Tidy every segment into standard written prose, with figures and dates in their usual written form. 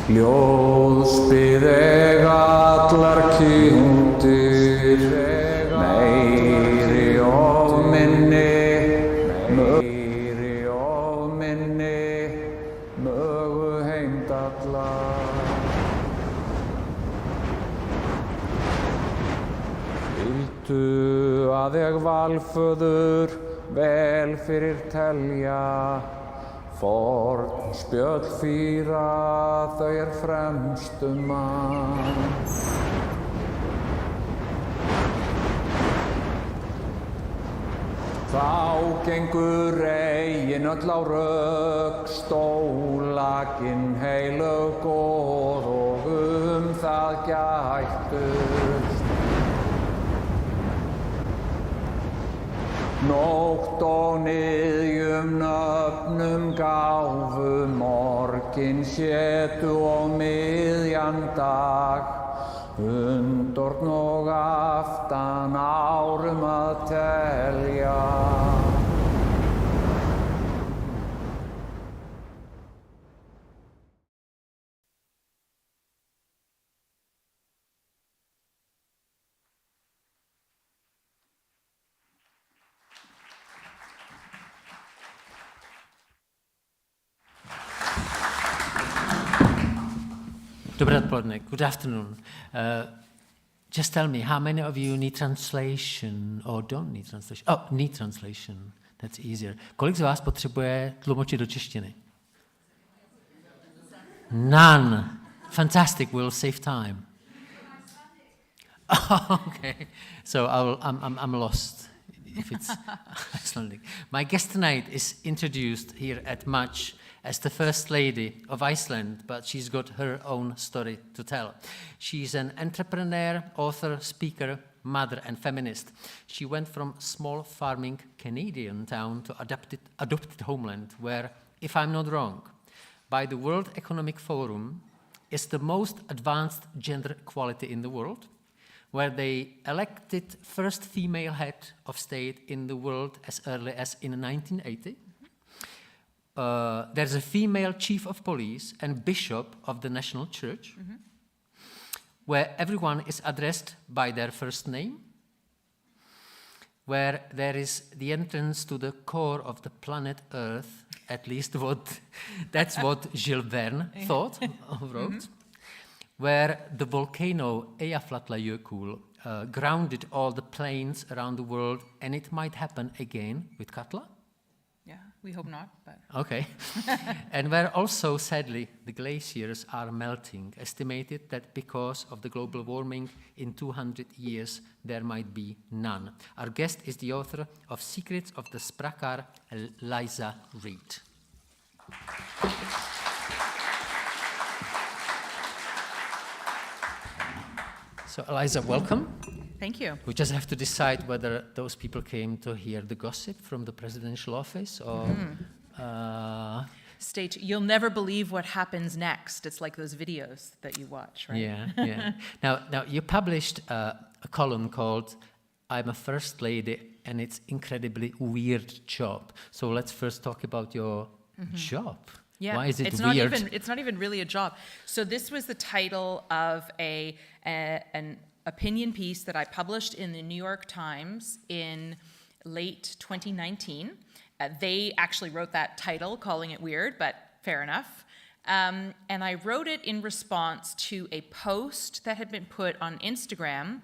Ljóðspið eiga allar kindur, meiri og minni, mögu heimdallar. Viltu að ég valföður vel fyrir telja, forn spjöll fýra þau fremstu mann. Þá gengur eigin öll á rögg, stólakinn heilög góð og það gættust. Nótt og niðjum nöfnum gáfu, morgin sétu og miðjan dag, undorn og aftan árum að telja. Dobré odpoledne. Good afternoon. Just tell me, how many of you need translation or don't need translation? Oh, need translation. That's easier. Kolik z vás potřebuje tlumočit do češtiny? None. Fantastic. We'll save time. Oh, okay. So I'm lost if it's Icelandic. My guest tonight is introduced here at Much as the First Lady of Iceland, but she's got her own story to tell. She's an entrepreneur, author, speaker, mother, and feminist. She went from small farming Canadian town to adopted homeland, where, if I'm not wrong, by the World Economic Forum, is the most advanced gender equality in the world, where they elected first female head of state in the world as early as in 1980. There's a female chief of police and bishop of the national church, where everyone is addressed by their first name, where there is the entrance to the core of the planet Earth, at least that's what Jules Verne thought or wrote, where the volcano Eyjafjallajökull grounded all the plains around the world, and it might happen again with Katla. We hope not, but... Okay. And where also, sadly, the glaciers are melting. Estimated that because of the global warming, in 200 years, there might be none. Our guest is the author of Secrets of the Sprakar, Eliza Reid. So, Eliza, welcome. Thank you. We just have to decide whether those people came to hear the gossip from the presidential office or... You'll never believe what happens next. It's like those videos that you watch, right? Yeah. Now you published a column called I'm a First Lady and it's incredibly weird job. So let's first talk about your job. Yeah. Why is it it's weird? It's not even really a job. So this was the title of an opinion piece that I published in the New York Times in late 2019. They actually wrote that title, calling it weird, but fair enough. And I wrote it in response to a post that had been put on Instagram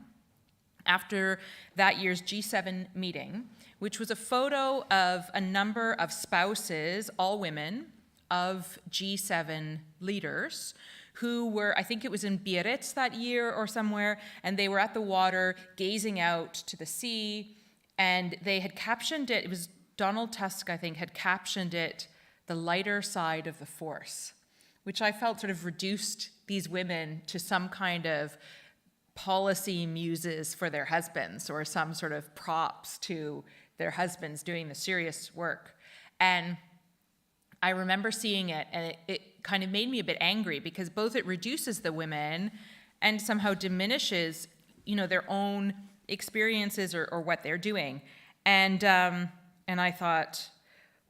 after that year's G7 meeting, which was a photo of a number of spouses, all women, of G7 leaders who were, I think it was in Biarritz that year or somewhere, and they were at the water gazing out to the sea, and they had captioned it, it was Donald Tusk, I think, had captioned it, "The lighter side of the force," which I felt sort of reduced these women to some kind of policy muses for their husbands or some sort of props to their husbands doing the serious work. And I remember seeing it, and it kind of made me a bit angry because both it reduces the women and somehow diminishes, their own experiences or what they're doing. And I thought,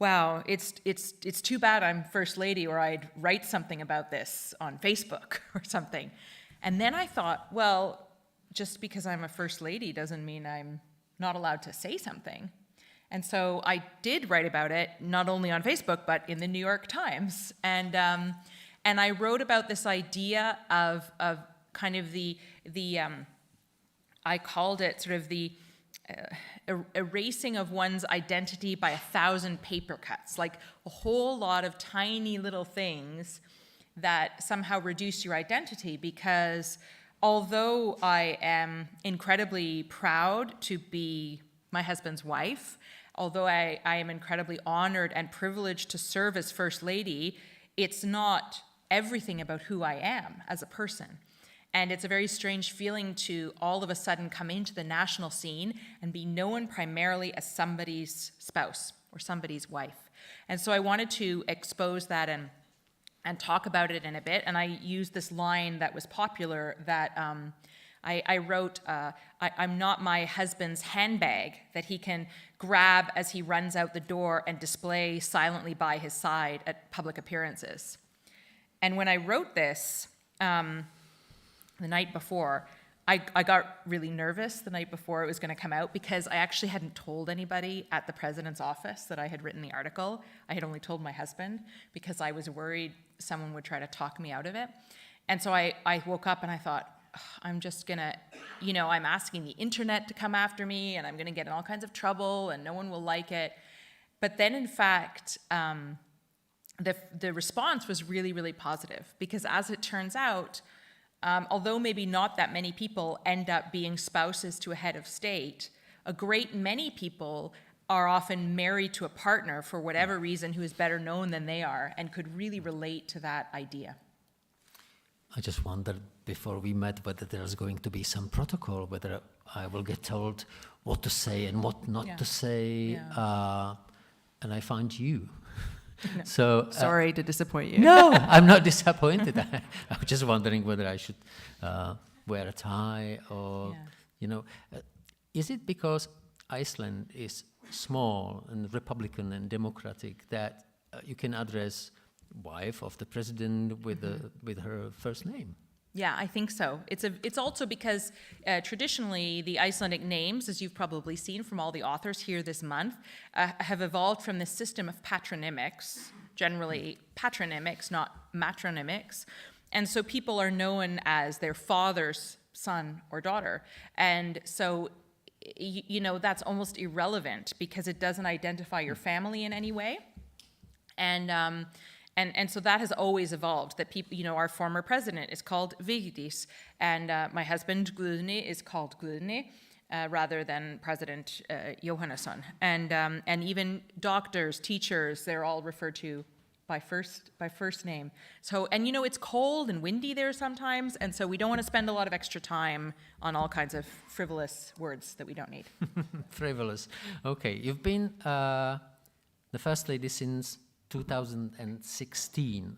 wow, it's too bad I'm first lady, or I'd write something about this on Facebook or something. And then I thought, well, just because I'm a first lady doesn't mean I'm not allowed to say something. And so I did write about it, not only on Facebook, but in the New York Times. And I wrote about this idea of kind of the I called it sort of the erasing of one's identity by 1,000 paper cuts, like a whole lot of tiny little things that somehow reduce your identity. Because although I am incredibly proud to be my husband's wife, although I am incredibly honored and privileged to serve as First Lady, it's not everything about who I am as a person. And it's a very strange feeling to all of a sudden come into the national scene and be known primarily as somebody's spouse or somebody's wife. And so I wanted to expose that and talk about it in a bit. And I used this line that was popular that I wrote, I'm not my husband's handbag that he can grab as he runs out the door and display silently by his side at public appearances. And when I wrote this, the night before, I got really nervous the night before it was going to come out, because I actually hadn't told anybody at the president's office that I had written the article. I had only told my husband because I was worried someone would try to talk me out of it. And so I woke up and I thought, I'm just going to, I'm asking the internet to come after me, and I'm going to get in all kinds of trouble, and no one will like it. But then, in fact, the response was really, really positive, because as it turns out, although maybe not that many people end up being spouses to a head of state, a great many people are often married to a partner for whatever reason who is better known than they are and could really relate to that idea. I just wondered before we met whether there's going to be some protocol, whether I will get told what to say and what not to say, and I find you. No. So Sorry to disappoint you. No, I'm not disappointed. I was just wondering whether I should wear a tie or, is it because Iceland is small and Republican and democratic that you can address wife of the president with her first name? Yeah, I think so. It's also because traditionally the Icelandic names, as you've probably seen from all the authors here this month, have evolved from this system of patronymics, generally patronymics, not matronymics. And so people are known as their father's son or daughter. And so, that's almost irrelevant because it doesn't identify your family in any way. And so that has always evolved, that people, our former president is called Vigdís, and my husband, Guðni, is called Guðni, rather than President Jóhannesson. And even doctors, teachers, they're all referred to by first name. So, and it's cold and windy there sometimes, and so we don't want to spend a lot of extra time on all kinds of frivolous words that we don't need. Frivolous. Okay, you've been the First Lady since 2016.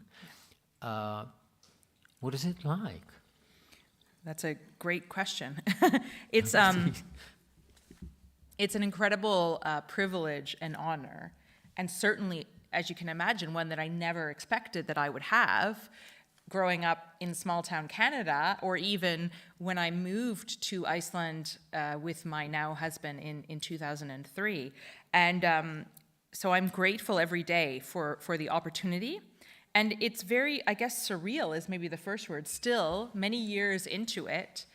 What is it like? That's a great question. It's an incredible privilege and honor, and certainly, as you can imagine, one that I never expected that I would have growing up in small-town Canada, or even when I moved to Iceland with my now husband in 2003. And so I'm grateful every day for the opportunity. And it's very, I guess, surreal is maybe the first word. Still, many years into it,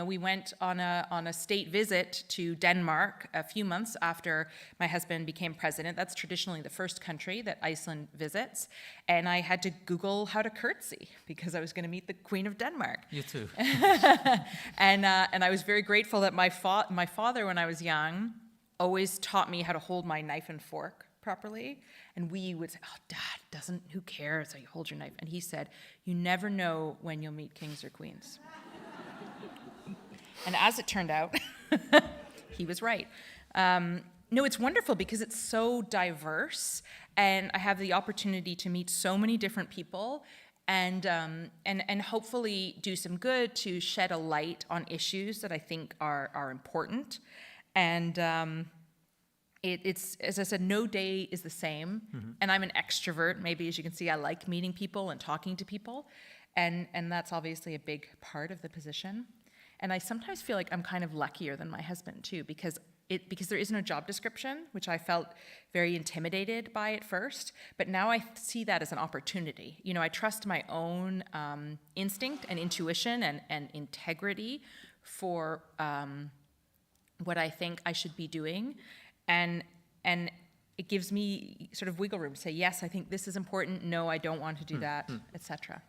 we went on a state visit to Denmark a few months after my husband became president. That's traditionally the first country that Iceland visits. And I had to Google how to curtsy because I was going to meet the Queen of Denmark. You too. And I was very grateful that my father, when I was young, always taught me how to hold my knife and fork properly. And we would say, oh, Dad, who cares how you hold your knife? And he said, you never know when you'll meet kings or queens. And as it turned out, he was right. No, it's wonderful because it's so diverse, and I have the opportunity to meet so many different people, and hopefully do some good to shed a light on issues that I think are important. And it's, as I said, no day is the same. And I'm an extrovert. Maybe, as you can see, I like meeting people and talking to people. And that's obviously a big part of the position. And I sometimes feel like I'm kind of luckier than my husband, too, because there is no job description, which I felt very intimidated by at first. But now I see that as an opportunity. You know, I trust my own instinct and intuition and integrity for what I think I should be doing. And it gives me sort of wiggle room to say, yes, I think this is important. No, I don't want to do that, etc.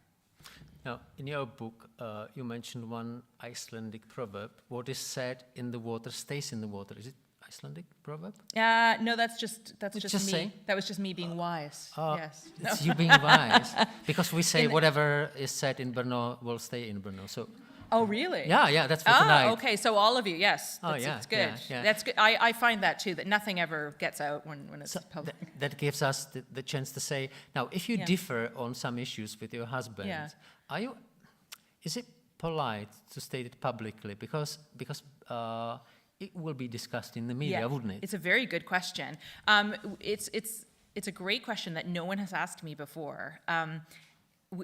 Now, in your book, you mentioned one Icelandic proverb: "What is said in the water stays in the water." Is it Icelandic proverb? No, that's just me. Say? That was just me being wise. Yes. It's you being wise, because we say whatever is said in Brno will stay in Brno. So. Oh, really? Yeah, that's for tonight. Okay, so all of you, yes. That's good. Yeah. That's good. I find that too, that nothing ever gets out when it's public. That gives us the chance to say, now, if you differ on some issues with your husband, is it polite to state it publicly? Because it will be discussed in the media, wouldn't it? It's a very good question. It's a great question that no one has asked me before.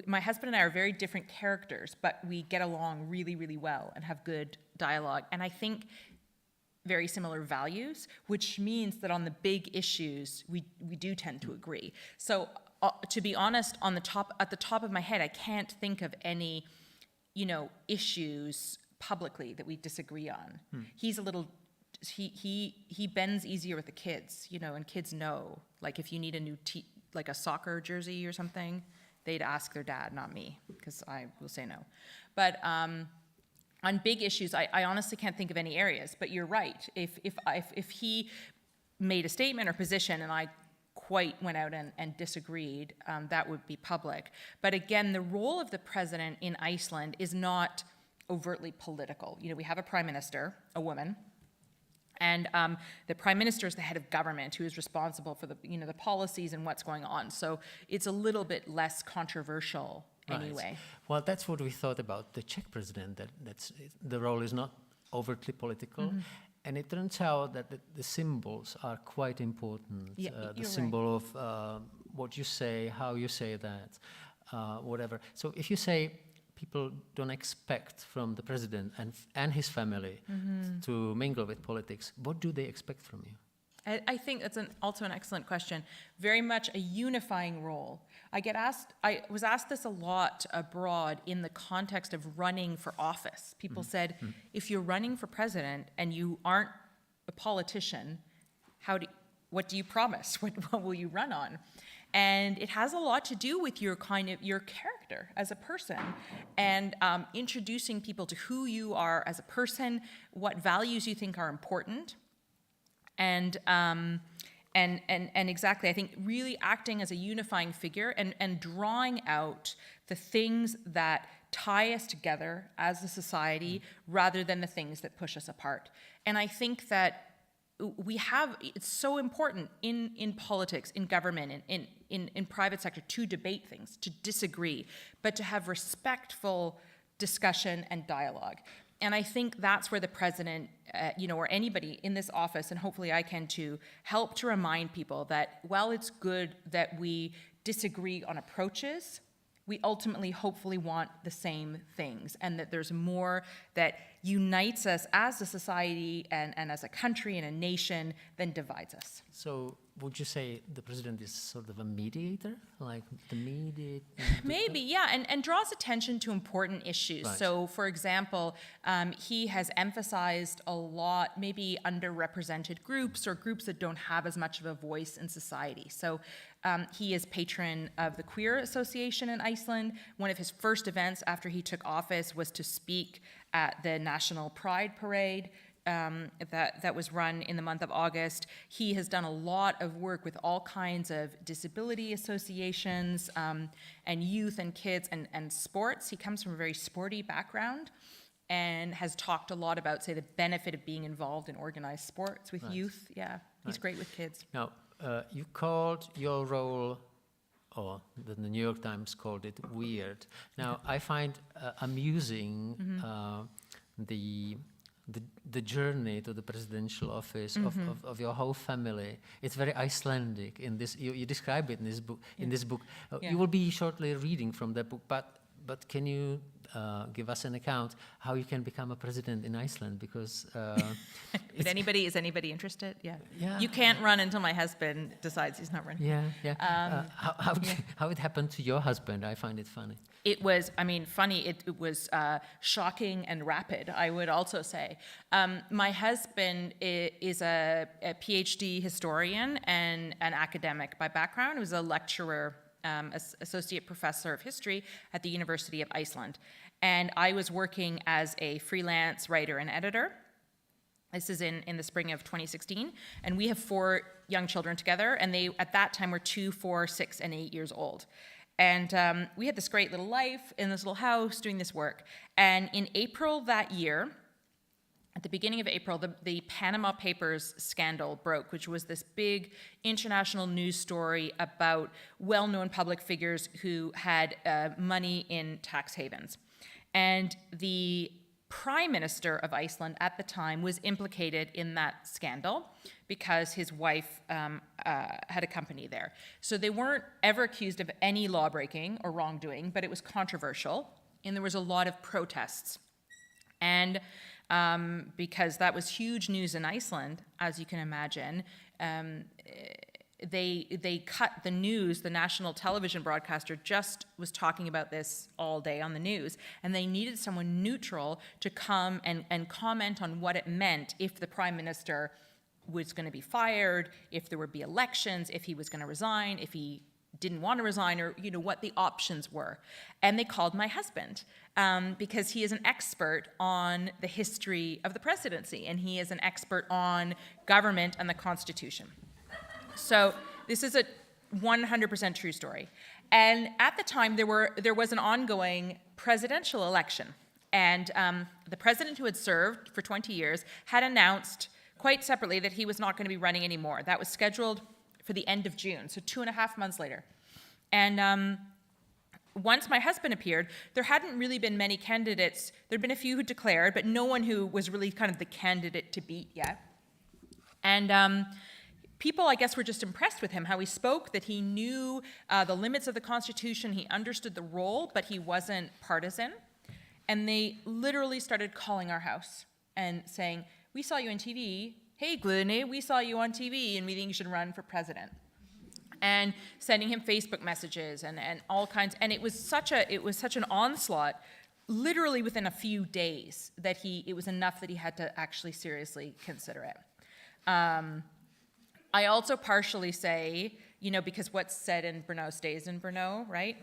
My husband and I are very different characters, but we get along really, really well and have good dialogue. And I think very similar values, which means that on the big issues, we do tend to agree. So to be honest, at the top of my head, I can't think of any, issues publicly that we disagree on. He's a little, he bends easier with the kids, and kids know, like if you need a new like a soccer jersey or something, they'd ask their dad, not me, because I will say no. But on big issues, I honestly can't think of any areas. But you're right. If he made a statement or position and I quite went out and disagreed, that would be public. But again, the role of the president in Iceland is not overtly political. We have a prime minister, a woman. And the prime minister is the head of government, who is responsible for the policies and what's going on. So it's a little bit less controversial anyway. Right. Well, that's what we thought about the Czech president. That's the role is not overtly political, and it turns out that the symbols are quite important. The symbol of what you say, how you say that, whatever. So if you say, people don't expect from the president and his family to mingle with politics, what do they expect from you? I think that's also an excellent question. Very much a unifying role. I was asked this a lot abroad in the context of running for office. People said, if you're running for president and you aren't a politician, what do you promise? What will you run on? And it has a lot to do with your character as a person, and introducing people to who you are as a person, what values you think are important, and exactly, I think really acting as a unifying figure and drawing out the things that tie us together as a society rather than the things that push us apart. And I think that it's so important in politics, in government, in private sector to debate things, to disagree, but to have respectful discussion and dialogue. And I think that's where the president, or anybody in this office, and hopefully I can too, help to remind people that while it's good that we disagree on approaches, we ultimately hopefully want the same things, and that there's more that unites us as a society and as a country and a nation than divides us. So would you say the president is sort of a mediator? Like the mediator? Maybe, yeah, and draws attention to important issues. Right. So, for example, he has emphasized a lot maybe underrepresented groups or groups that don't have as much of a voice in society. So he is patron of the Queer Association in Iceland. One of his first events after he took office was to speak at the National Pride Parade that was run in the month of August. He has done a lot of work with all kinds of disability associations and youth and kids and sports. He comes from a very sporty background and has talked a lot about, say, the benefit of being involved in organized sports with youth. Yeah, he's great with kids. Now, you called your role, or the New York Times called it, weird. Now, I find amusing the the journey to the presidential office of your whole family. It's very Icelandic in this. You describe it in this book. In this book, you will be shortly reading from that book. But can you give us an account how you can become a president in Iceland? Because is anybody interested? Yeah. You Yeah. can't run until my husband decides he's not running. Yeah. How it happened to your husband? I find it funny. It was, funny. It was shocking and rapid, I would also say. My husband is a PhD historian and an academic by background. He was a lecturer, associate professor of history at the University of Iceland. And I was working as a freelance writer and editor. This is in the spring of 2016. And we have 4 young children together. And they, at that time, were 2, 4, 6, and 8 years old. And we had this great little life in this little house doing this work. And in April that year, at the beginning of April, the Panama Papers scandal broke, which was this big international news story about well-known public figures who had money in tax havens. And the Prime Minister of Iceland at the time was implicated in that scandal because his wife had a company there. So they weren't ever accused of any law breaking or wrongdoing, but it was controversial, and there was a lot of protests. And because that was huge news in Iceland, as you can imagine, they cut the news. The national television broadcaster just was talking about this all day on the news, and they needed someone neutral to come and comment on what it meant if the prime minister was going to be fired, if there would be elections, if he was going to resign, if he didn't want to resign, or what the options were. And they called my husband because he is an expert on the history of the presidency, and he is an expert on government and the Constitution. So this is a 100% true story. And at the time, there was an ongoing presidential election. And the president who had served for 20 years had announced quite separately that he was not going to be running anymore. That was scheduled for the end of June, so 2.5 months later. And once my husband appeared, there hadn't really been many candidates. There'd been a few who declared, but no one who was really kind of the candidate to beat yet. And people, I guess, were just impressed with him, how he spoke, that he knew the limits of the Constitution, he understood the role, but he wasn't partisan. And they literally started calling our house and saying, "We saw you on TV. Hey, Glune, we saw you on TV, and we think you should run for president." And sending him Facebook messages and all kinds. And it was such an onslaught, literally within a few days, that it was enough that he had to actually seriously consider it. I also partially say, because what's said in Brno stays in Brno, right?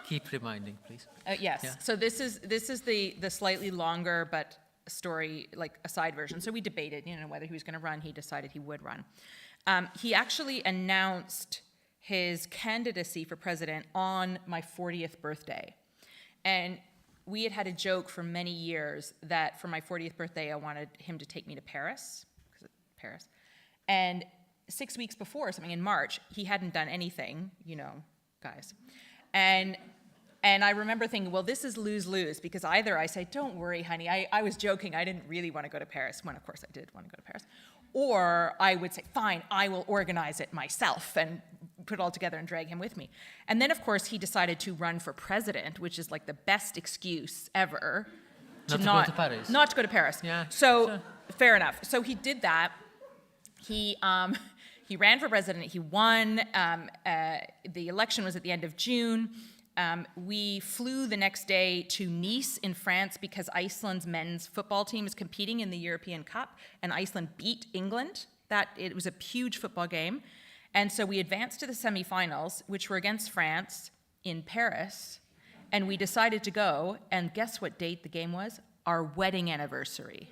Keep reminding, please. Yes. Yeah. So this is the slightly longer but story, like a side version. So we debated, whether he was going to run. He decided he would run. He actually announced his candidacy for president on my 40th birthday. And we had a joke for many years that for my 40th birthday, I wanted him to take me to Paris. Paris. And 6 weeks before, something in March, he hadn't done anything, guys. And I remember thinking, well, this is lose-lose, because either I say, "Don't worry, honey, I was joking, I didn't really want to go to Paris," when of course I did want to go to Paris. Or I would say, "Fine, I will organize it myself and put it all together and drag him with me." And then, of course, he decided to run for president, which is like the best excuse ever to go to Paris. Not to go to Paris. Yeah. So, Sure. Fair enough. So he did that. He ran for president. He won. The election was at the end of June. We flew the next day to Nice in France because Iceland's men's football team is competing in the European Cup, and Iceland beat England. It was a huge football game. And so we advanced to the semifinals, which were against France in Paris, and we decided to go, and guess what date the game was? Our wedding anniversary.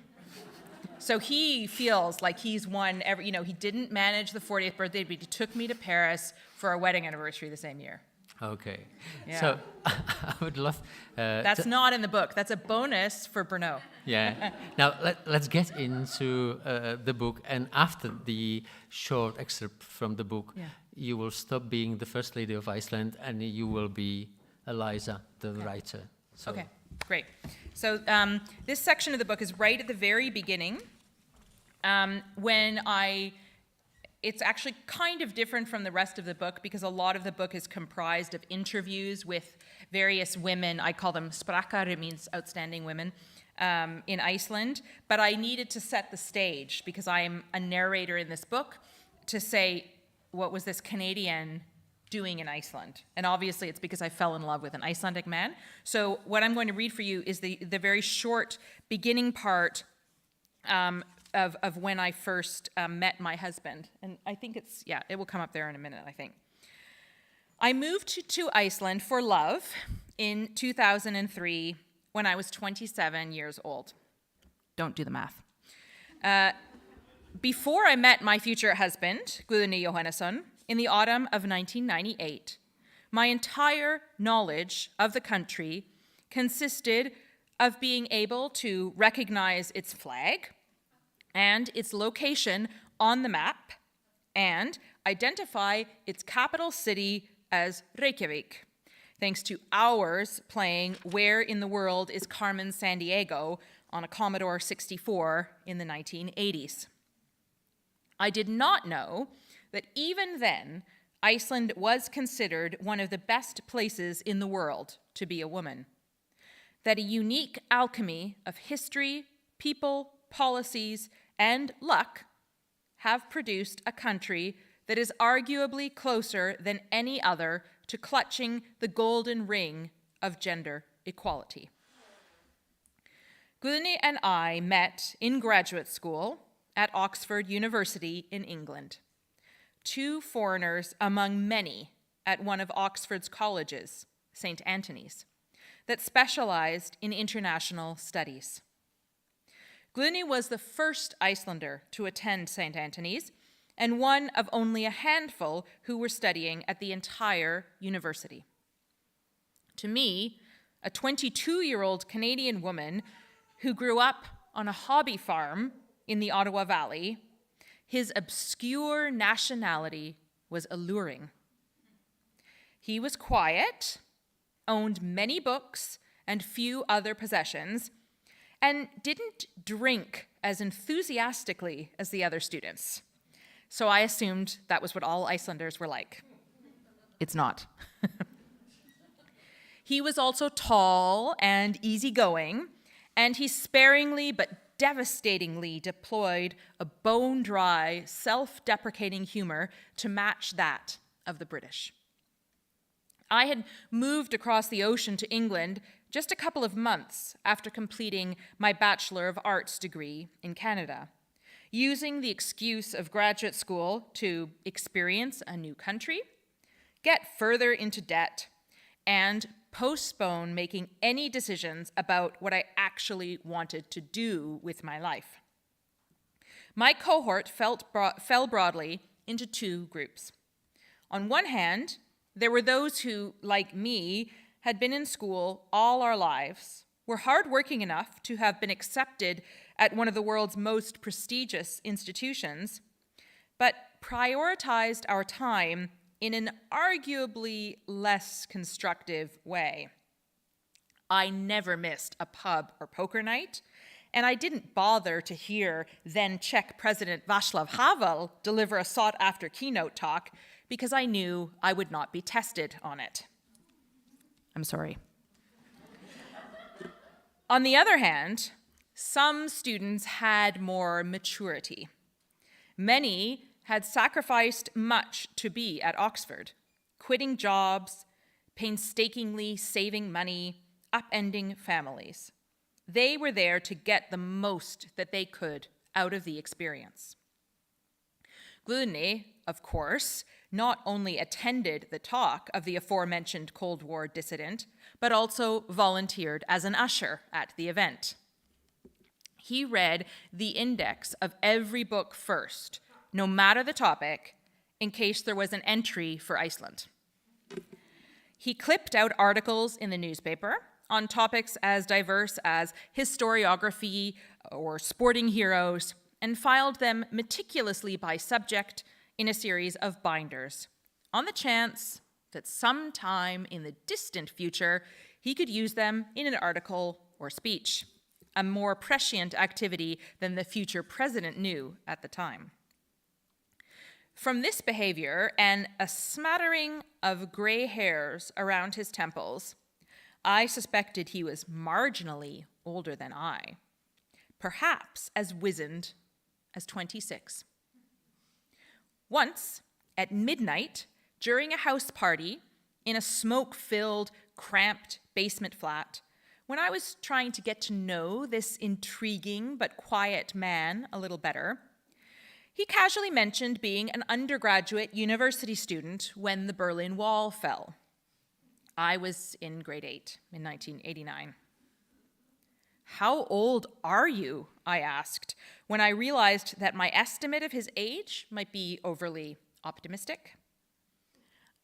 So he feels like he's won he didn't manage the 40th birthday, but he took me to Paris for our wedding anniversary the same year. Okay. Yeah. So I would love... That's not in the book. That's a bonus for Brno. Yeah. Now, let's get into the book. And after the short excerpt from the book, you will stop being the First Lady of Iceland and you will be Eliza, the writer. So Okay. Great. So this section of the book is right at the very beginning, it's actually kind of different from the rest of the book because a lot of the book is comprised of interviews with various women. I call them sprakar, it means outstanding women, in Iceland. But I needed to set the stage because I am a narrator in this book to say, what was this Canadian doing in Iceland? And obviously it's because I fell in love with an Icelandic man. So what I'm going to read for you is the very short beginning part of when I first met my husband. And I think it will come up there in a minute, I think. I moved to Iceland for love in 2003 when I was 27 years old. Don't do the math. Before I met my future husband, Guðni Jóhannesson, in the autumn of 1998, my entire knowledge of the country consisted of being able to recognize its flag and its location on the map, and identify its capital city as Reykjavík, thanks to hours playing Where in the World is Carmen Sandiego on a Commodore 64 in the 1980s. I did not know that even then, Iceland was considered one of the best places in the world to be a woman, that a unique alchemy of history, people, policies, and luck have produced a country that is arguably closer than any other to clutching the golden ring of gender equality. Guðni and I met in graduate school at Oxford University in England, two foreigners among many at one of Oxford's colleges, St. Antony's, that specialized in international studies. Guðni was the first Icelander to attend St. Antony's and one of only a handful who were studying at the entire university. To me, a 22-year-old Canadian woman who grew up on a hobby farm in the Ottawě Valley, his obscure nationality was alluring. He was quiet, owned many books and few other possessions, and didn't drink as enthusiastically as the other students. So I assumed that was what all Icelanders were like. It's not. He was also tall and easygoing, and he sparingly but devastatingly deployed a bone-dry, self-deprecating humor to match that of the British. I had moved across the ocean to England just a couple of months after completing my Bachelor of Arts degree in Canada, using the excuse of graduate school to experience a new country, get further into debt, and postpone making any decisions about what I actually wanted to do with my life. My cohort fell broadly into two groups. On one hand, there were those who, like me, had been in school all our lives, were hardworking enough to have been accepted at one of the world's most prestigious institutions, but prioritized our time in an arguably less constructive way. I never missed a pub or poker night, and I didn't bother to hear then Czech President Václav Havel deliver a sought-after keynote talk because I knew I would not be tested on it. I'm sorry. On the other hand, some students had more maturity. Many had sacrificed much to be at Oxford, quitting jobs, painstakingly saving money, upending families. They were there to get the most that they could out of the experience. Guðni, of course, not only attended the talk of the aforementioned Cold War dissident, but also volunteered as an usher at the event. He read the index of every book first, no matter the topic, in case there was an entry for Iceland. He clipped out articles in the newspaper on topics as diverse as historiography or sporting heroes, and filed them meticulously by subject in a series of binders, on the chance that sometime in the distant future, he could use them in an article or speech, a more prescient activity than the future president knew at the time. From this behavior and a smattering of gray hairs around his temples, I suspected he was marginally older than I, perhaps as wizened as 26. Once, at midnight, during a house party in a smoke-filled, cramped basement flat, when I was trying to get to know this intriguing but quiet man a little better, he casually mentioned being an undergraduate university student when the Berlin Wall fell. I was in grade 8 in 1989. "How old are you?" I asked, when I realized that my estimate of his age might be overly optimistic.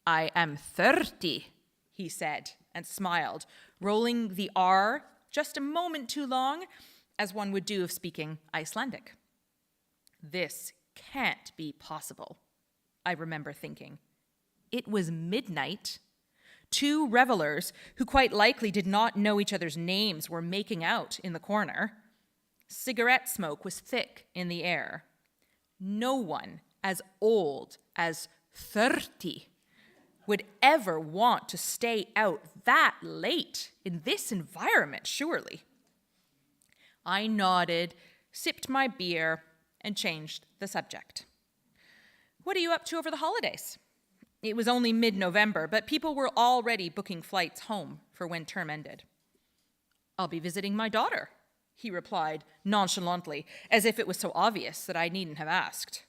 "I am 30, he said, and smiled, rolling the R just a moment too long, as one would do if speaking Icelandic. This can't be possible, I remember thinking. It was midnight. Two revelers, who quite likely did not know each other's names, were making out in the corner. Cigarette smoke was thick in the air. No one as old as 30 would ever want to stay out that late in this environment, surely. I nodded, sipped my beer, and changed the subject. "What are you up to over the holidays?" It was only mid-November, but people were already booking flights home for when term ended. "I'll be visiting my daughter," he replied nonchalantly, as if it was so obvious that I needn't have asked.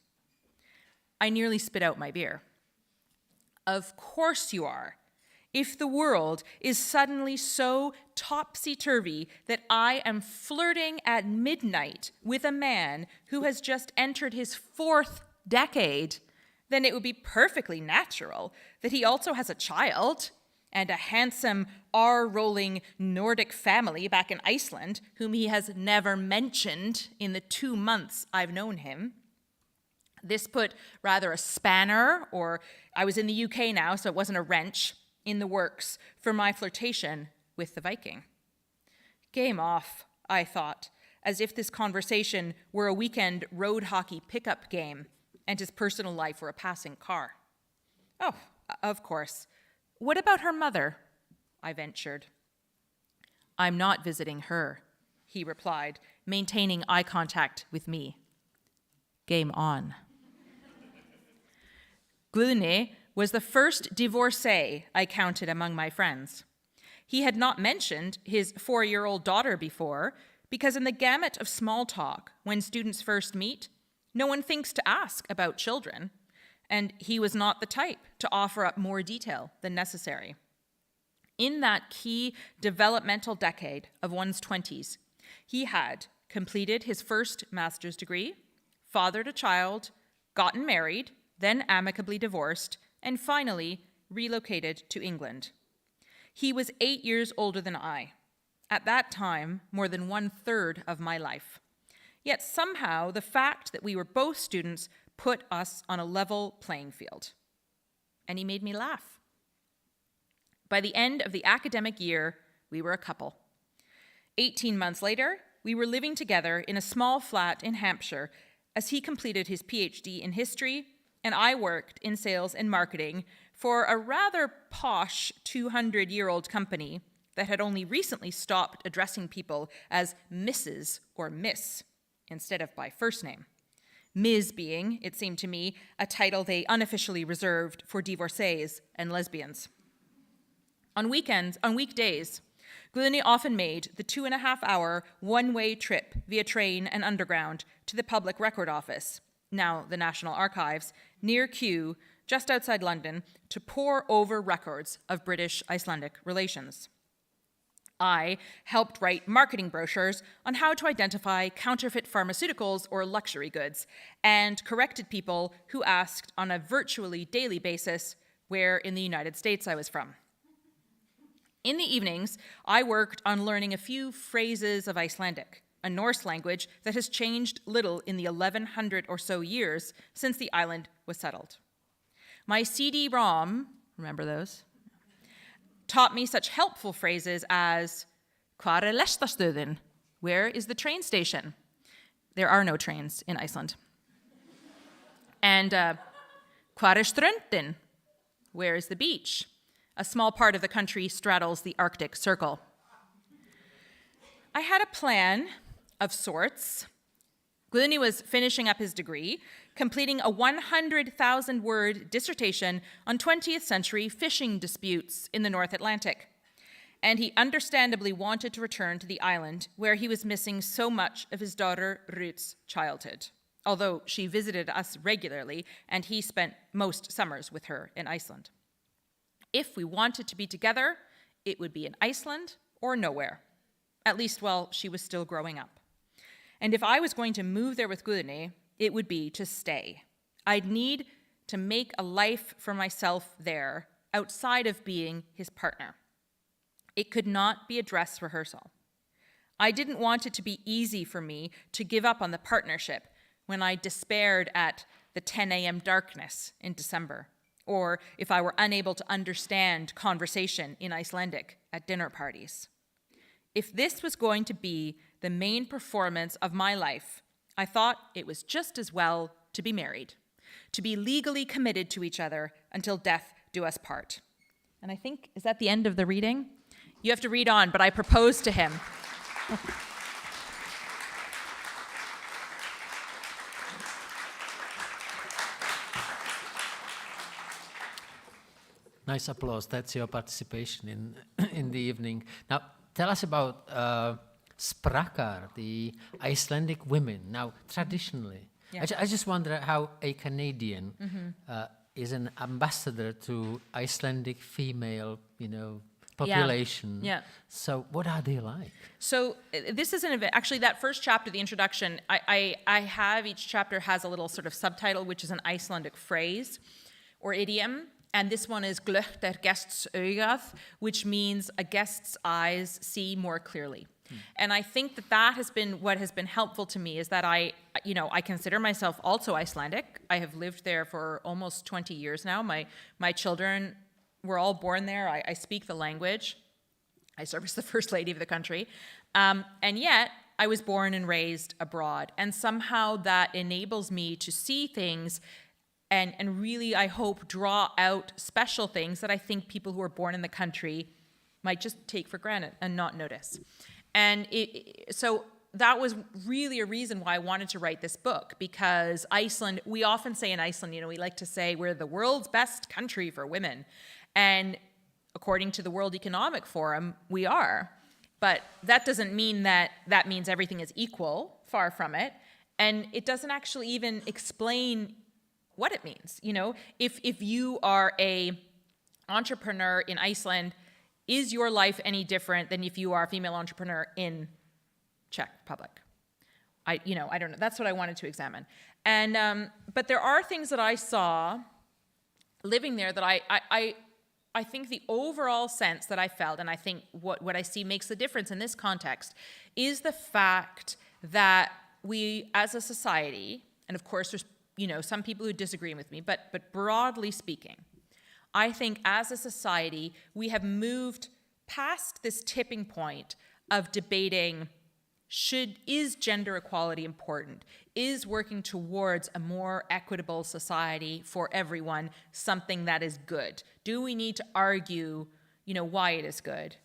I nearly spit out my beer. "Of course you are. If the world is suddenly so topsy-turvy that I am flirting at midnight with a man who has just entered his 4th decade, then it would be perfectly natural that he also has a child and a handsome R-rolling Nordic family back in Iceland whom he has never mentioned in the 2 months I've known him." This put rather a spanner, or I was in the UK now, so it wasn't a wrench, in the works for my flirtation with the Viking. Game off, I thought, as if this conversation were a weekend road hockey pickup game and his personal life were a passing car. "Oh, of course. What about her mother?" I ventured. "I'm not visiting her," he replied, maintaining eye contact with me. Game on. Guðni was the first divorcee I counted among my friends. He had not mentioned his 4-year-old daughter before, because in the gamut of small talk, when students first meet, no one thinks to ask about children, and he was not the type to offer up more detail than necessary. In that key developmental decade of one's 20s, he had completed his first master's degree, fathered a child, gotten married, then amicably divorced, and finally relocated to England. He was 8 years older than I, at that time more than 1/3 of my life. Yet somehow the fact that we were both students put us on a level playing field. And he made me laugh. By the end of the academic year, we were a couple. 18 months later, we were living together in a small flat in Hampshire as he completed his PhD in history and I worked in sales and marketing for a rather posh 200-year-old company that had only recently stopped addressing people as Mrs. or Miss instead of by first name. Ms. being, it seemed to me, a title they unofficially reserved for divorcees and lesbians. On weekdays, Guðni often made the 2.5-hour one-way trip via train and underground to the Public Record Office, now the National Archives, near Kew, just outside London, to pore over records of British-Icelandic relations. I helped write marketing brochures on how to identify counterfeit pharmaceuticals or luxury goods, and corrected people who asked on a virtually daily basis where in the United States I was from. In the evenings, I worked on learning a few phrases of Icelandic, a Norse language that has changed little in the 1100 or so years since the island was settled. My CD-ROM, remember those? taught me such helpful phrases as hvar lestastöðin? Where is the train station? There are no trains in Iceland. And hvar ströndin? Where is the beach? A small part of the country straddles the Arctic Circle. I had a plan of sorts. Guðni was finishing up his degree, completing a 100,000-word dissertation on 20th century fishing disputes in the North Atlantic. And he understandably wanted to return to the island where he was missing so much of his daughter Ruth's childhood, although she visited us regularly and he spent most summers with her in Iceland. If we wanted to be together, it would be in Iceland or nowhere, at least while she was still growing up. And if I was going to move there with Guðni, it would be to stay. I'd need to make a life for myself there outside of being his partner. It could not be a dress rehearsal. I didn't want it to be easy for me to give up on the partnership when I despaired at the 10 a.m. darkness in December, or if I were unable to understand conversation in Icelandic at dinner parties. If this was going to be the main performance of my life, I thought it was just as well to be married, to be legally committed to each other until death do us part. And I think, is that the end of the reading? You have to read on, but I proposed to him. Nice applause. That's your participation in the evening. Now, tell us about sprakar, the Icelandic women. Now, traditionally, Yeah. I just wonder how a Canadian is an ambassador to Icelandic female, population. Yeah. So, what are they like? So this is actually that first chapter, the introduction, I have, each chapter has a little sort of subtitle, which is an Icelandic phrase or idiom. And this one is glögt gests augað, which means a guest's eyes see more clearly. And I think that has been what has been helpful to me, is that I consider myself also Icelandic. I have lived there for almost 20 years now. My children were all born there. I speak the language. I serve as the first lady of the country. And yet, I was born and raised abroad. And somehow that enables me to see things and really, I hope, draw out special things that I think people who are born in the country might just take for granted and not notice. And so that was really a reason why I wanted to write this book, because Iceland, we often say in Iceland, we like to say we're the world's best country for women. And according to the World Economic Forum, we are. But that doesn't mean that means everything is equal, far from it. And it doesn't actually even explain what it means. If you are a entrepreneur in Iceland, is your life any different than if you are a female entrepreneur in Czech Republic? I don't know. That's what I wanted to examine. And but there are things that I saw living there that I think the overall sense that I felt, and I think what I see makes the difference in this context, is the fact that we as a society, and of course there's some people who disagree with me, but broadly speaking, I think as a society, we have moved past this tipping point of debating, is gender equality important? Is working towards a more equitable society for everyone something that is good? Do we need to argue, why it is good?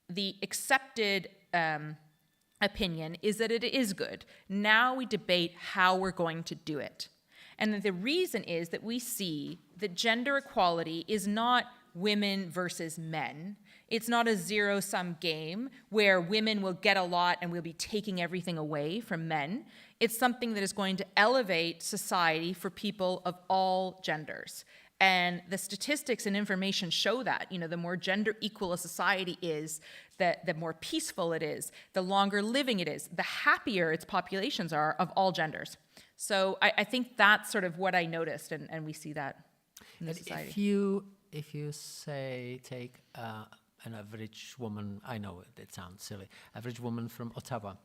The accepted opinion is that it is good. Now we debate how we're going to do it. And the reason is that we see that gender equality is not women versus men. It's not a zero-sum game where women will get a lot and we'll be taking everything away from men. It's something that is going to elevate society for people of all genders. And the statistics and information show that. The more gender equal a society is, the more peaceful it is, the longer living it is, the happier its populations are of all genders. So I think that's sort of what I noticed, and we see that in the society. If you say, take an average woman, I know it sounds silly, average woman from Ottawě,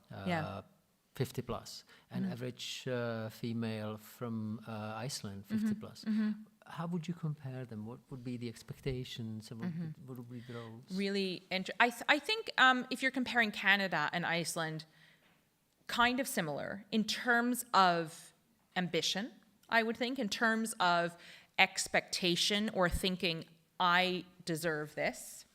50 plus, an average female from Iceland, 50 plus. how would you compare them? What would be the expectations and what would be the roles? Really, I think if you're comparing Canada and Iceland, kind of similar in terms of ambition, I would think, in terms of expectation or thinking, I deserve this.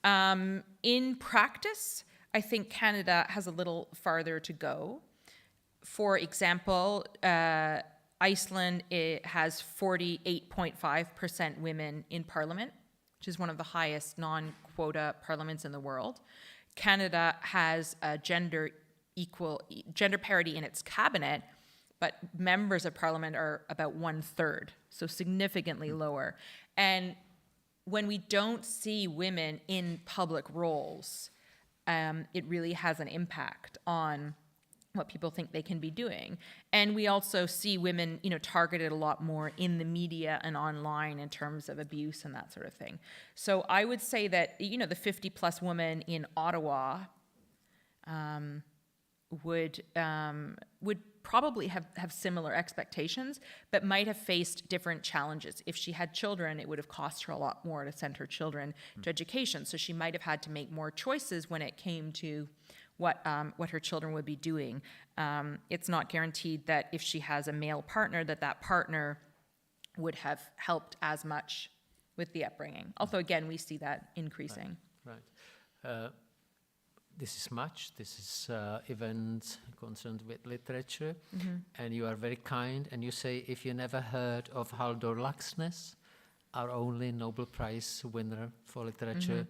In practice, I think Canada has a little farther to go. For example, Iceland has 48.5% women in parliament, which is one of the highest non-quota parliaments in the world. Canada has gender parity in its cabinet, but members of parliament are about 1/3, so significantly lower. And when we don't see women in public roles, it really has an impact on what people think they can be doing. And we also see women, targeted a lot more in the media and online in terms of abuse and that sort of thing. So I would say that, the 50-plus woman in Ottawa would probably have similar expectations, but might have faced different challenges. If she had children, it would have cost her a lot more to send her children to education. So she might have had to make more choices when it came to what her children would be doing. It's not guaranteed that if she has a male partner, that partner would have helped as much with the upbringing. Although, again, we see that increasing. Right. This is much. This is events concerned with literature. And you are very kind. And you say, if you never heard of Halldór Laxness, our only Nobel Prize winner for literature,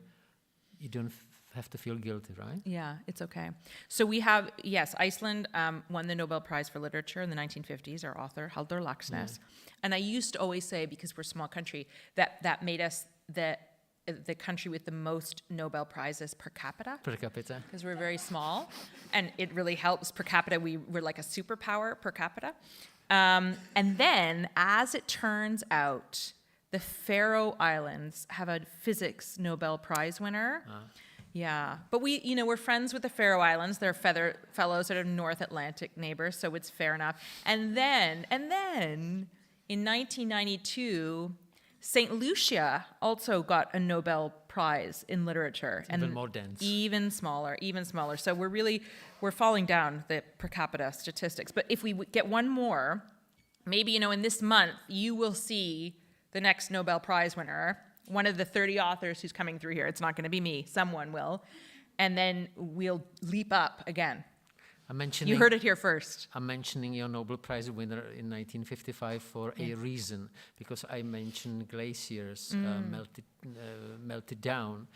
you don't have to feel guilty, right? Yeah, it's okay. So we have, yes, Iceland won the Nobel Prize for Literature in the 1950s, our author, Halldór Laxness. And I used to always say, because we're a small country, that made us the country with the most Nobel Prizes per capita. Per capita. Because we're very small, and it really helps per capita. We're like a superpower per capita. And then, as it turns out, the Faroe Islands have a physics Nobel Prize winner. Yeah, but we're friends with the Faroe Islands. They're fellow sort of North Atlantic neighbors, so it's fair enough. And then, in 1992, St. Lucia also got a Nobel Prize in literature. Even more dense. Even smaller. So we're falling down the per capita statistics. But if we get one more, maybe, in this month, you will see the next Nobel Prize winner, one of the 30 authors who's coming through here. It's not going to be me. Someone will. And then we'll leap up again. You heard it here first. I'm mentioning your Nobel Prize winner in 1955 for a reason, because I mentioned glaciers melted down.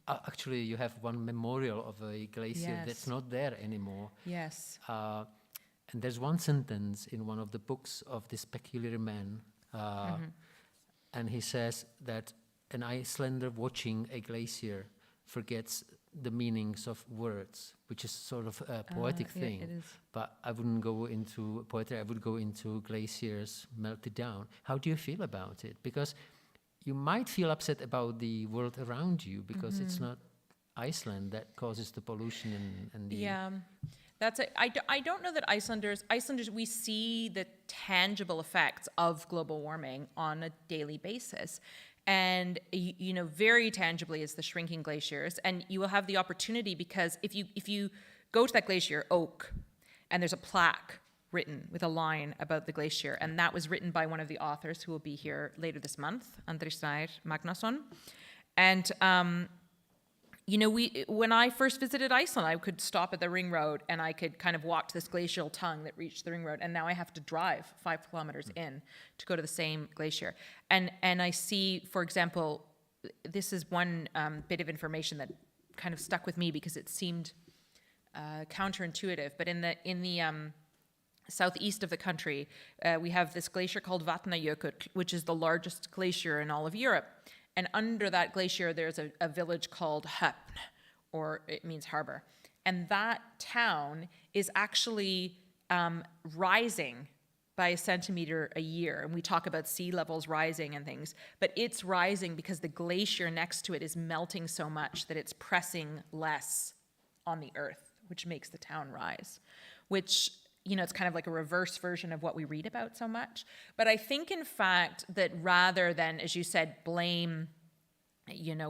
Actually, you have one memorial of a glacier that's not there anymore. Yes. And there's one sentence in one of the books of this peculiar man, and he says that an Icelander watching a glacier forgets the meanings of words, which is sort of a poetic thing. It is. But I wouldn't go into poetry, I would go into glaciers melted down. How do you feel about it? Because you might feel upset about the world around you, because it's not Iceland that causes the pollution and the... Yeah. I don't know that Icelanders, we see the tangible effects of global warming on a daily basis. And, very tangibly is the shrinking glaciers. And you will have the opportunity, because if you go to that glacier, Oak, and there's a plaque written with a line about the glacier, and that was written by one of the authors who will be here later this month, Andri Snær Magnason. And, when I first visited Iceland, I could stop at the ring road and I could kind of walk to this glacial tongue that reached the ring road. And now I have to drive 5 kilometers in to go to the same glacier. And I see, for example, this is one bit of information that kind of stuck with me because it seemed counterintuitive. But in the southeast of the country, we have this glacier called Vatnajökull, which is the largest glacier in all of Europe. And under that glacier, there's a village called Höfn, or it means harbor. And that town is actually rising by a centimeter a year. And we talk about sea levels rising and things, but it's rising because the glacier next to it is melting so much that it's pressing less on the earth, which makes the town rise, which it's kind of like a reverse version of what we read about so much. But I think, in fact, that rather than, as you said, blame,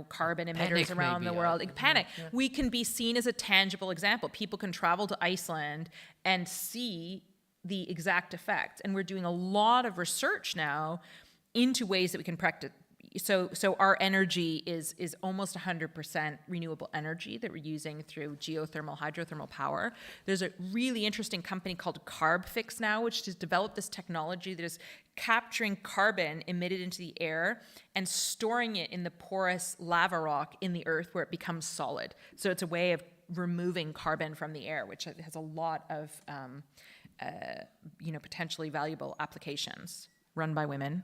carbon emitters Panic, around maybe, the world, panic, yeah. we can be seen as a tangible example. People can travel to Iceland and see the exact effect. And we're doing a lot of research now into ways that we can practice. So our energy is almost 100% renewable energy that we're using through geothermal, hydrothermal power. There's a really interesting company called CarbFix now, which has developed this technology that is capturing carbon emitted into the air and storing it in the porous lava rock in the earth where it becomes solid. So it's a way of removing carbon from the air, which has a lot of potentially valuable applications, run by women.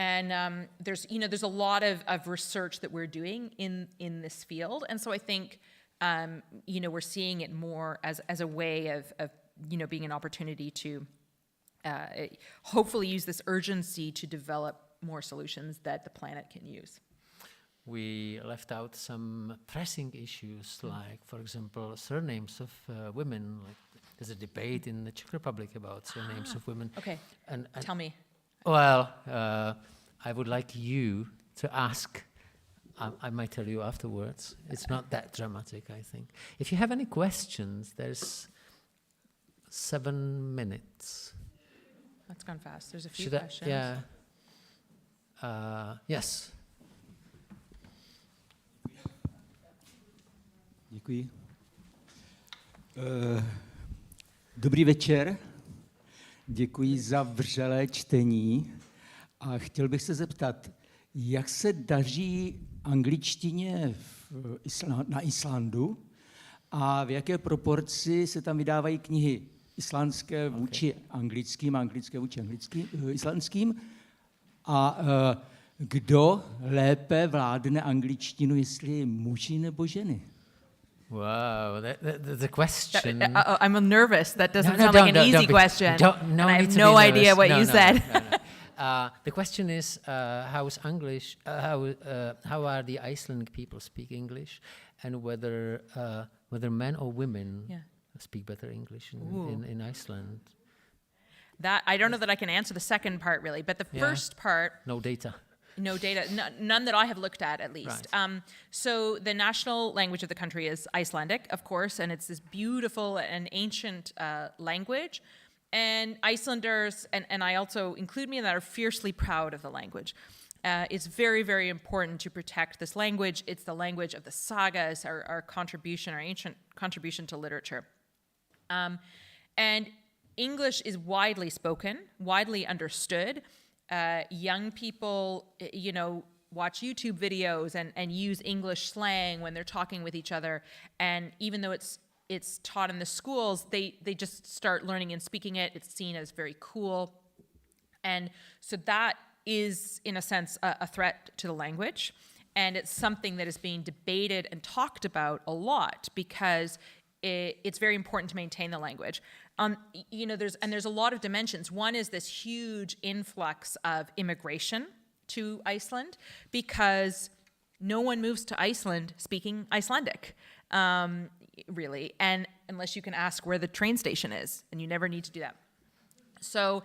And there's a lot of research that we're doing in this field, and so I think we're seeing it more as a way of being an opportunity to hopefully use this urgency to develop more solutions that the planet can use. We left out some pressing issues, like, for example, surnames of women. Like, there's a debate in the Czech Republic about surnames of women. Okay, and tell me. Well, I would like you to ask. I might tell you afterwards. It's not that dramatic, I think. If you have any questions, there's 7 minutes. That's gone fast. There's a few questions. Yes. Děkuji. Dobrý večer. Děkuji za vřelé čtení. A chtěl bych se zeptat, jak se daří angličtině na Islandu a v jaké proporci se tam vydávají knihy islandské vůči anglickým, anglické vůči islandským a kdo lépe vládne angličtinu, jestli muži nebo ženy? Wow, the question. I'm nervous. That doesn't sound like an easy question. And I have no idea what you said. The question is, how is English? How are the Icelandic people speak English, and whether men or women speak better English in Iceland? That I don't know that I can answer the second part really, but the first part. No data. No data, none that I have looked at least. Right. So the national language of the country is Icelandic, of course, and it's this beautiful and ancient language. And Icelanders, and I also include me in that, are fiercely proud of the language. It's very, very important to protect this language. It's the language of the sagas, our contribution, our ancient contribution to literature. And English is widely spoken, widely understood. Young people, watch YouTube videos and use English slang when they're talking with each other. And even though it's taught in the schools, they just start learning and speaking it. It's seen as very cool. And so that is, in a sense, a threat to the language. And it's something that is being debated and talked about a lot because it's very important to maintain the language. There's a lot of dimensions. One is this huge influx of immigration to Iceland because no one moves to Iceland speaking Icelandic, really, and unless you can ask where the train station is, and you never need to do that. So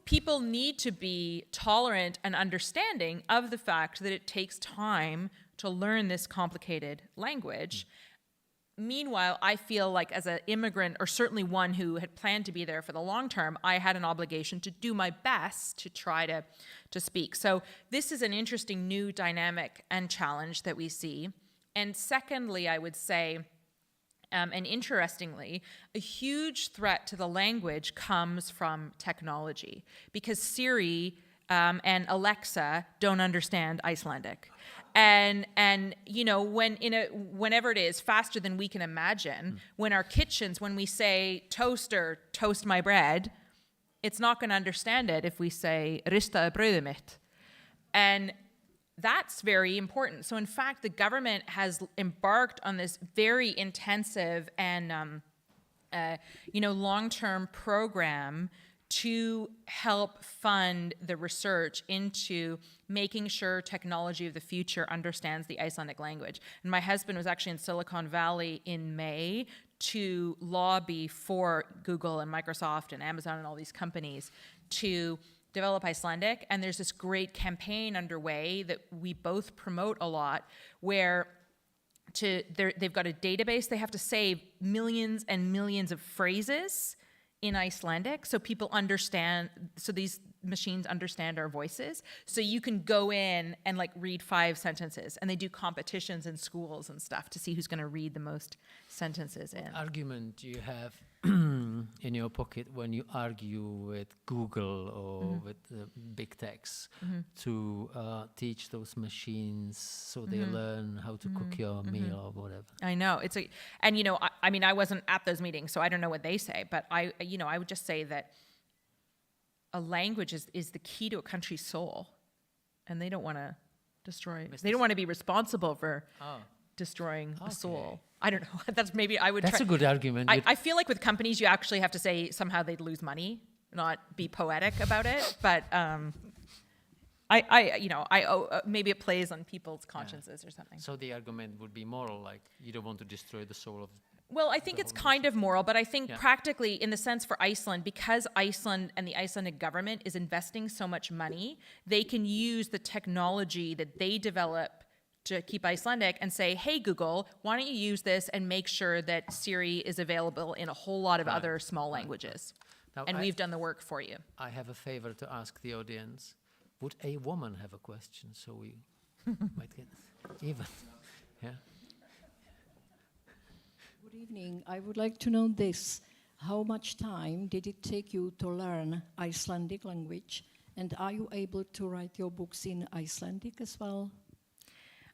people need to be tolerant and understanding of the fact that it takes time to learn this complicated language. Meanwhile, I feel like as an immigrant, or certainly one who had planned to be there for the long term, I had an obligation to do my best to try to speak. So this is an interesting new dynamic and challenge that we see. And secondly, I would say, and interestingly, a huge threat to the language comes from technology, because Siri and Alexa don't understand Icelandic. And whenever it is faster than we can imagine, when our kitchens, when we say toaster, toast my bread, it's not going to understand it if we say rista bröðið mitt. And that's very important. So in fact, the government has embarked on this very intensive and long-term program to help fund the research into making sure technology of the future understands the Icelandic language. And my husband was actually in Silicon Valley in May to lobby for Google and Microsoft and Amazon and all these companies to develop Icelandic. And there's this great campaign underway that we both promote a lot, where they've got a database. They have to save millions and millions of phrases in Icelandic so people understand, so these machines understand our voices. So you can go in and like read 5 sentences, and they do competitions in schools and stuff to see who's going to read the most sentences in. What argument do you have in your pocket when you argue with Google or with big techs to teach those machines so they learn how to cook your meal or whatever? I know and I mean, I wasn't at those meetings, so I don't know what they say, but I would just say that a language is the key to a country's soul, and they don't want to destroy. They don't want to be responsible for destroying a soul. I don't know. That's maybe I would. That's a good argument. I feel like with companies, you actually have to say somehow they'd lose money, not be poetic about it. But maybe it plays on people's consciences or something. So the argument would be moral, like you don't want to destroy the soul of. Well, I think it's kind of moral, but I think practically, in the sense for Iceland, because Iceland and the Icelandic government is investing so much money, they can use the technology that they develop to keep Icelandic and say, hey, Google, why don't you use this and make sure that Siri is available in a whole lot of other small languages? Now, and we've done the work for you. I have a favor to ask the audience. Would a woman have a question so we might get even? Yeah. Good evening. I would like to know this. How much time did it take you to learn Icelandic language? And are you able to write your books in Icelandic as well?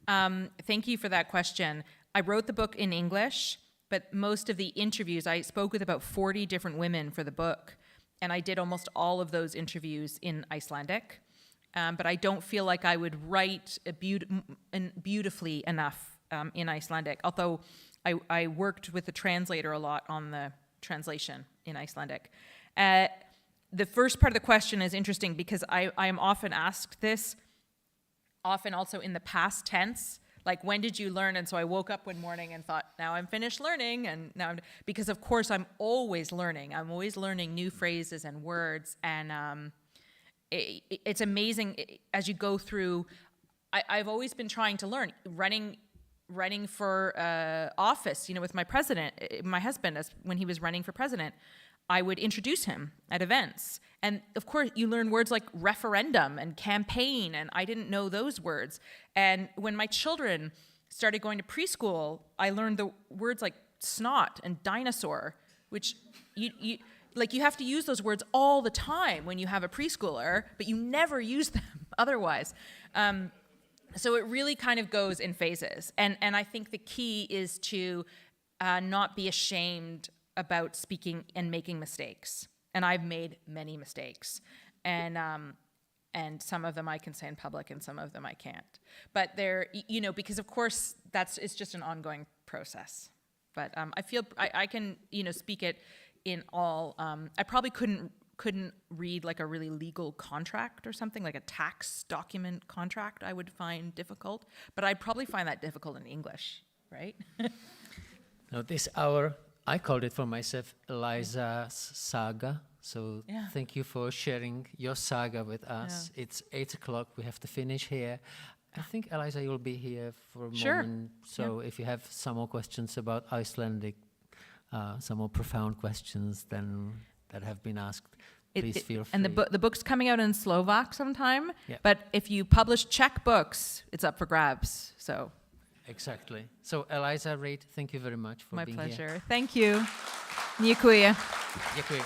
Thank you for that question. I wrote the book in English, but most of the interviews, I spoke with about 40 different women for the book, and I did almost all of those interviews in Icelandic. But I don't feel like I would write beautifully enough in Icelandic, although I worked with the translator a lot on the translation in Icelandic. The first part of the question is interesting because I am often asked this, often also in the past tense, like, when did you learn? And so I woke up one morning and thought, now I'm finished learning, and now because of course I'm always learning. I'm always learning new phrases and words, and it's amazing as you go through. I've always been trying to learn, running for office, with my president, my husband, when he was running for president, I would introduce him at events. And of course, you learn words like referendum and campaign, and I didn't know those words. And when my children started going to preschool, I learned the words like snot and dinosaur, which you have to use those words all the time when you have a preschooler, but you never use them otherwise. So it really kind of goes in phases. And I think the key is to not be ashamed about speaking and making mistakes. And I've made many mistakes. And some of them I can say in public and some of them I can't. But they're, because of course it's just an ongoing process. But I feel I can, speak it in all. I probably couldn't read like a really legal contract or something, like a tax document contract I would find difficult, but I'd probably find that difficult in English, right? Now this hour, I called it for myself Eliza's Saga, so thank you for sharing your saga with us. Yeah. It's 8 o'clock, we have to finish here. I think, Eliza, you'll be here for a moment, so if you have some more questions about Icelandic, some more profound questions than that have been asked, please feel free. And the book's coming out in Slovak sometime, yeah. But if you publish Czech books, it's up for grabs. So exactly. So Eliza Reid, thank you very much for being here. My pleasure. Thank you. Děkuji. Děkuji.